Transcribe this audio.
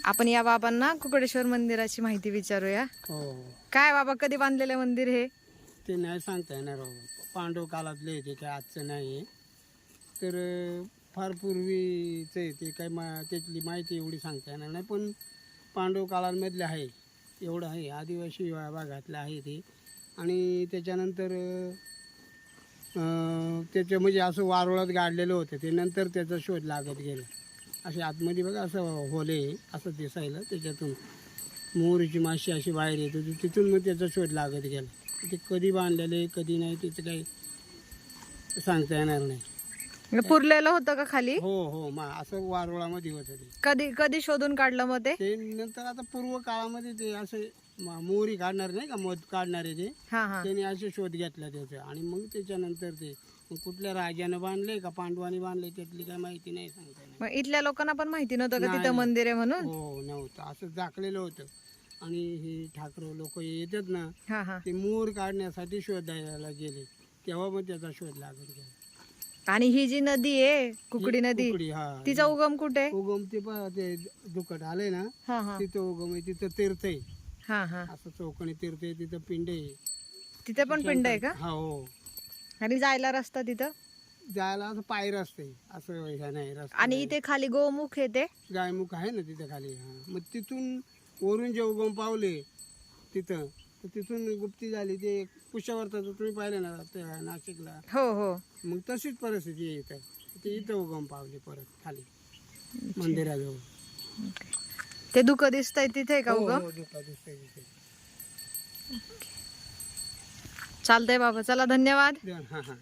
आपण या बाबांना कुकडेश्वर मंदिराची माहिती विचारूया. हो काय बाबा, कधी बांधलेले मंदिर हे? ते नाही सांगता येणार हो. पांडव काळातले ते काय आजचं नाही आहे. तर फार पूर्वीचं आहे ते, काय त्यातली माहिती एवढी सांगता येणार नाही, पण पांडव काळांमधले आहे एवढं आहे. आदिवासी भागातलं आहे ते. आणि त्याच्यानंतर त्याचं म्हणजे असं वारुळात गाडलेलं होतं ते. नंतर त्याचा शोध लागत गेला. असे आतमध्ये बघा असं होले असं दिसायला, त्याच्यातून मोहरीची माशी अशी बाहेर येत होती. तिथून मग त्याचा शोध लागत गेला. ते कधी बांधलेले कधी नाही त्याचं काही सांगता येणार नाही. पुरलेलं होतं का खाली? हो हो, असं वारुळामध्ये होतं ते. कधी कधी शोधून काढलं मग ते? ते नंतर आता पूर्व काळामध्ये ते असे मोहरी काढणार नाही का, मध काढणारे ते, हा हा. त्याने असे शोध घेतला त्याचा. आणि मग त्याच्यानंतर ते कुठल्या राजानं बांधले का पांडवांनी बांधले त्यातली काही माहिती नाही सांगता येणार. मग इथल्या लोकांना पण माहिती नव्हतं का नाही, तिथं मंदिर आहे म्हणून? हो नव्हतं, असं झाकलेलं होतं. आणि हे ठाकर लोक येतात ना, हा हा. ते मोर काढण्यासाठी शोधायला गेले, तेव्हा मग त्याचा शोध लागत गेला. आणि ही जी नदी आहे कुकडी नदी, कुकडी, हा. तिचा उगम कुठे? उगम ते ते दुकट आले ना, हा हा. तिथं उगम आहे. तिथं तीर्थ आहे, हा हा. असं चौकणी तीर्थ आहे. तिथं पिंड आहे. तिथे पण पिंड आहे का? हा हो. आणि जायला रस्ता तिथं? जायला असं पायऱ्या असते, असं हे नाही रस्ता. आणि इथे खाली गोमुख येते. गायमुख आहे ना तिथं खाली. हा, मग तिथून वरून जे उगम पावले तिथं, तर तिथून गुप्ती झाली. ते पुष्यवर्ताचं तुम्ही पाहिलं ना त्या नाशिकला, हो हो. मग तशीच परिस्थिती आहे इथं. ते इथं उगम पावले परत खाली मंदिराजवळ. ते दुःख दिसतंय तिथे का हो, उगम? हो, दिसतंय तिथे. चालतंय बाबा, चला धन्यवाद. हा हा.